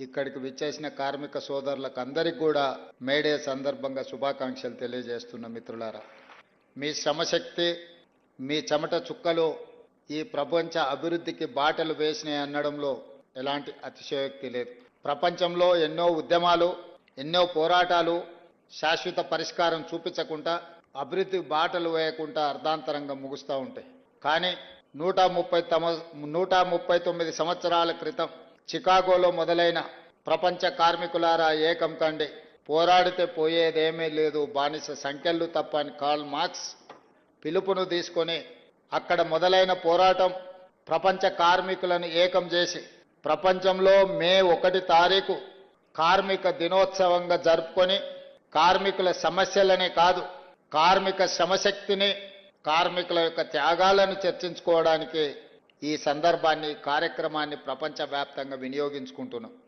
ఇక్కడికి విచ్చేసిన కార్మిక సోదరులకు అందరికీ కూడా మేడే సందర్భంగా శుభాకాంక్షలు తెలియజేస్తున్న మిత్రులారా, మీ శ్రమశక్తి, మీ చెమట చుక్కలు ఈ ప్రపంచ అభివృద్ధికి బాటలు వేసినాయి అనడంలో ఎలాంటి అతిశయోక్తి లేదు. ప్రపంచంలో ఎన్నో ఉద్యమాలు, ఎన్నో పోరాటాలు శాశ్వత పరిష్కారం చూపించకుండా, అభివృద్ధి బాటలు వేయకుండా అర్ధాంతరంగా ముగుస్తూ ఉంటాయి. కానీ 139 సంవత్సరాల క్రితం చికాగోలో మొదలైన ప్రపంచ కార్మికులారా ఏకం కండి, పోరాడితే పోయేదేమీ లేదు, బానిస సంఖ్యలు తప్ప అని కార్ల్ మార్క్స్ పిలుపును తీసుకొని అక్కడ మొదలైన పోరాటం ప్రపంచ కార్మికులను ఏకం చేసి ప్రపంచంలో మే 1 తారీఖు కార్మిక దినోత్సవంగా జరుపుకొని కార్మికుల సమస్యలనే కాదు, కార్మిక శ్రమశక్తిని, కార్మికుల యొక్క త్యాగాలను చర్చించుకోవడానికి ఈ సందర్భాన్ని, కార్యక్రమాన్ని ప్రపంచవ్యాప్తంగా వినియోగించుకుంటున్నాం.